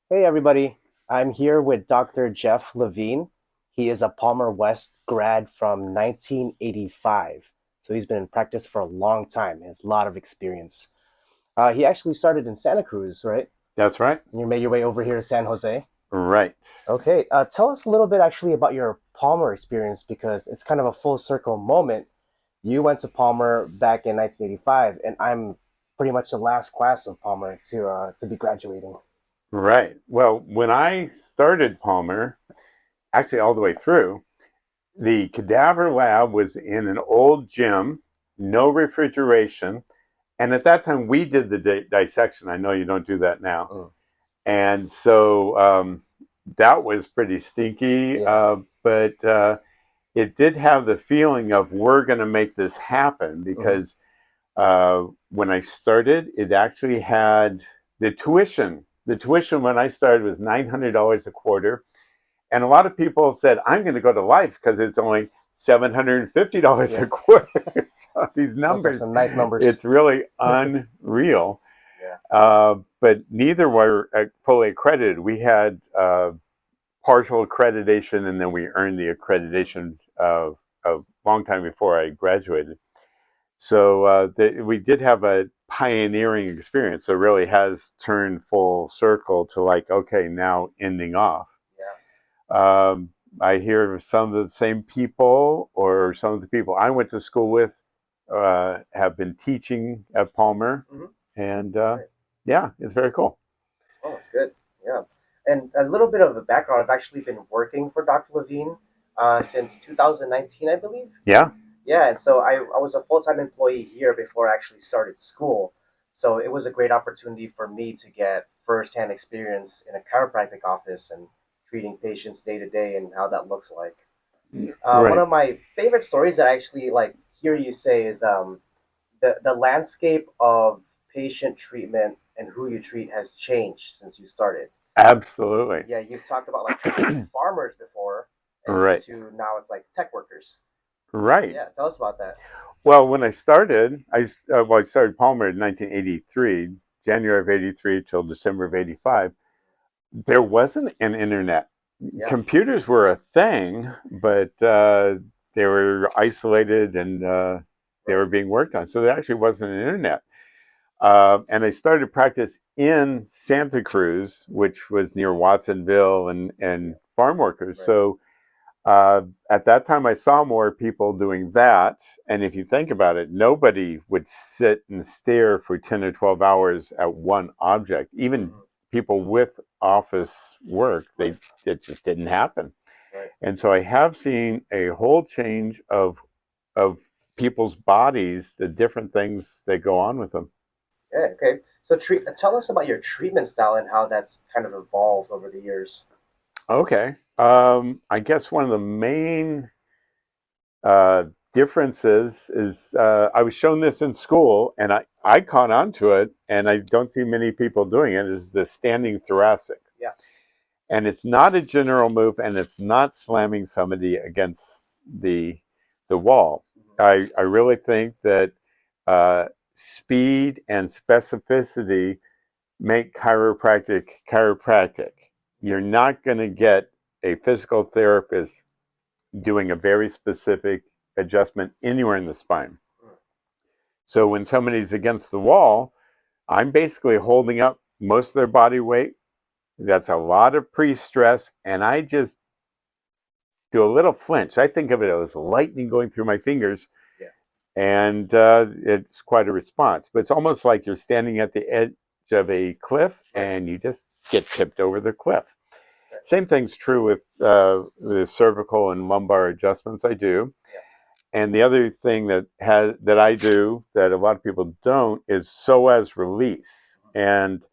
Hey everybody, I'm here with Dr. Jeff Levine. He is a Palmer West grad from 1985. So he's been in practice for a long time. He has a lot of experience. He actually started in Santa Cruz, right? That's right. You made your way over here to San Jose. Right. Okay, tell us a little bit actually about your Palmer experience because it's kind of a full circle moment. You went to Palmer back in 1985, and I'm pretty much the last class of Palmer to be graduating. Right. Well, when I started Palmer, actually all the way through, the cadaver lab was in an old gym, no refrigeration. And at that time, we did the dissection. I know you don't do that now. Mm, And so that was pretty stinky. yeah. But it did have the feeling of we're going to make this happen Hmm. because when I started, it actually had the tuition. The tuition when I started was $900 a quarter, and a lot of people said, "I'm going to go to life because it's only $750 a Yeah. quarter." So these Those are numbers, some nice numbers. it's really unreal. Yeah. But neither were fully accredited. We had partial accreditation, and then we earned the accreditation a long time before I graduated. So we did have a pioneering experience. So it really has turned full circle to like, okay, now ending off. Yeah. Um, I hear some of the same people or some of the people I went to school with have been teaching at Palmer. Hmm. And Right. yeah, it's very cool. Oh, that's good. Yeah. And a little bit of a background. I've actually been working for Dr. Levine since 2019, I believe. Yeah. Yeah, and so I was a full-time employee here before I actually started school. So it was a great opportunity for me to get firsthand experience in a chiropractic office and treating patients day to day and how that looks like. One Right. of my favorite stories that I actually like hear you say is the landscape of patient treatment and who you treat has changed since you started. Absolutely. Yeah, you've talked about like treating farmers before, and Right. to now it's like tech workers. Right. Yeah, tell us about that. Well, when I started, I started Palmer in 1983, January of '83 till December of '85. There wasn't an internet. Yeah. Computers were a thing, but they were isolated and they Right. were being worked on. So there actually wasn't an internet. And I started practice in Santa Cruz, which was near Watsonville and farm workers. Right. So at that time, I saw more people doing that. And if you think about it, nobody would sit and stare for 10 or 12 hours at one object. Even Hmm. people with office work, Right. it just didn't happen. Right. And so I have seen a whole change of people's bodies, the different things that go on with them. Yeah. Okay. So tell us about your treatment style and how that's kind of evolved over the years. Okay. I guess one of the main uh, differences is I was shown this in school and I caught on to it, and I don't see many people doing it, is the standing thoracic. Yeah. And it's not a general move and it's not slamming somebody against the wall. Hmm. I really think that speed and specificity make chiropractic. You're not going to get a physical therapist doing a very specific adjustment anywhere in the spine. So when somebody's against the wall, I'm basically holding up most of their body weight. That's a lot of pre stress. And I just do a little flinch. I think of it as lightning going through my fingers. Yeah. And it's quite a response. But it's almost like you're standing at the edge of a cliff Right. and you just get tipped over the cliff. Right. Same thing's true with the cervical and lumbar adjustments I do. Yeah. And the other thing that I do that a lot of people don't is Psoas Release, and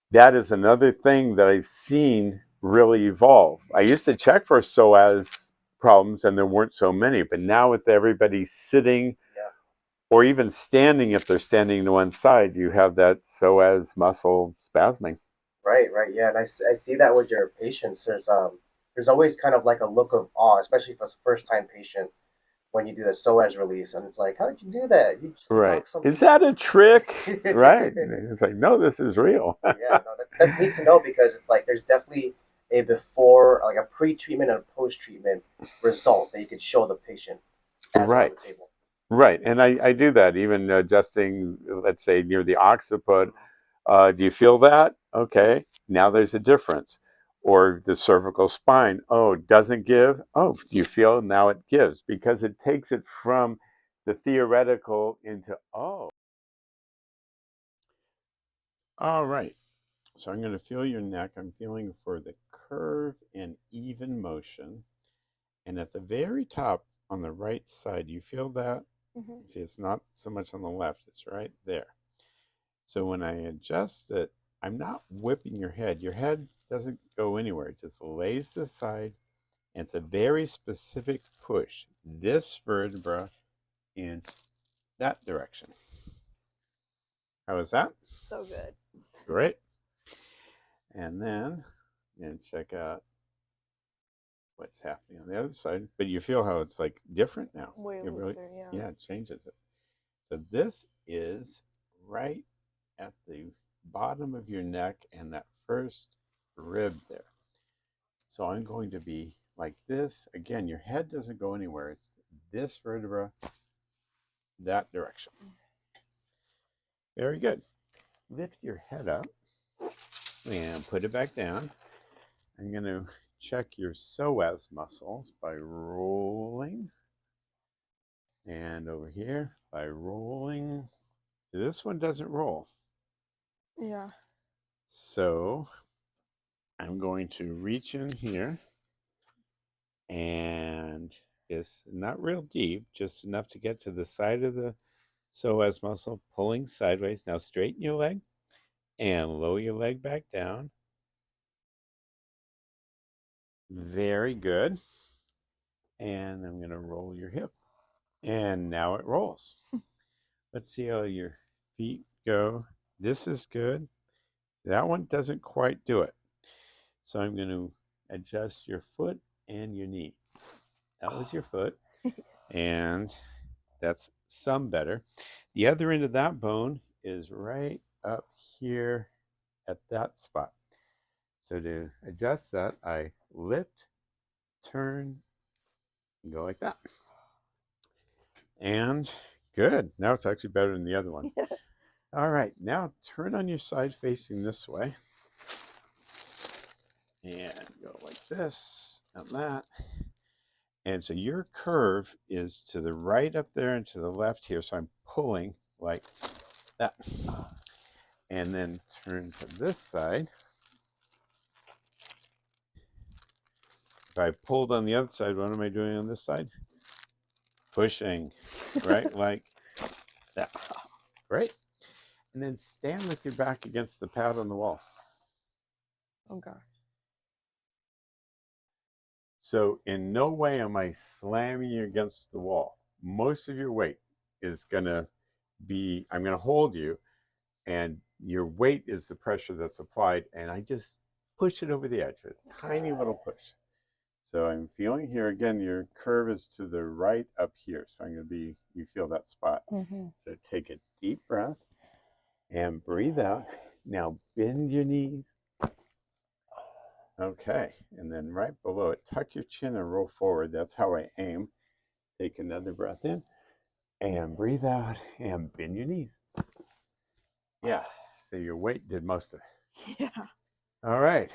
that is another thing that I've seen really evolve. I used to check for Psoas problems, and there weren't so many, but now with everybody sitting Yeah. or even standing, if they're standing to one side, you have that psoas muscle spasming. Right. Right. Yeah. And I see that with your patients. There's always kind of like a look of awe, especially if it's a first time patient when you do the Psoas release, and it's like, how did you do that? You Right. knock something. Is that a trick? Right. It's like, no, this is real. Yeah, no, that's neat to know because it's like there's definitely a before, like a pre-treatment and a post-treatment result that you could show the patient as they're on Right. the table. Right. And I do that even adjusting, let's say, near the occiput. Do you feel that? Okay. Now there's a difference. Or the cervical spine. Oh, it doesn't give. Oh, do you feel now it gives? Because it takes it from the theoretical into, oh. All right. So I'm going to feel your neck. I'm feeling for the curve and even motion. And at the very top on the right side, you feel that? Mm-hmm. See, it's not so much on the left, it's right there. So when I adjust it, I'm not whipping your head. Your head doesn't go anywhere. It just lays to the side, and it's a very specific push. This vertebra in that direction. How is that? So good. Great. And then, and check out what's happening on the other side. But you feel how it's like different now. Way It really, looser, yeah. yeah, it changes it. So this is right at the bottom of your neck and that first rib there. So I'm going to be like this. Again, your head doesn't go anywhere. It's this vertebra, that direction. Very good. Lift your head up and put it back down. I'm going to check your psoas muscles by rolling. And over here by rolling. This one doesn't roll. Yeah. So I'm going to reach in here and just not real deep, just enough to get to the side of the psoas muscle, pulling sideways. Now straighten your leg and lower your leg back down. Very good. And I'm going to roll your hip. And now it rolls. Let's see how your feet go. This is good. That one doesn't quite do it. So I'm going to adjust your foot and your knee. That was your foot. And that's some better. The other end of that bone is right up here at that spot. So to adjust that, I lift, turn, and go like that. And good. Now it's actually better than the other one. All right, now turn on your side facing this way. And go like this and that. And so your curve is to the right up there and to the left here. So I'm pulling like that. And then turn to this side. If I pulled on the other side, what am I doing on this side? Pushing, right? Like that. Great. And then stand with your back against the pad on the wall. Oh gosh. So in no way am I slamming you against the wall. Most of your weight is going to be, I'm going to hold you, and your weight is the pressure that's applied, and I just push it over the edge, a tiny little push. So I'm feeling here, again, your curve is to the right up here. So I'm going to be, you feel that spot. Mm-hmm. So take a deep breath and breathe out. Now bend your knees. Okay, and then right below it, tuck your chin and roll forward. That's how I aim. Take another breath in and breathe out and bend your knees. Yeah, so your weight did most of it. Yeah. All right,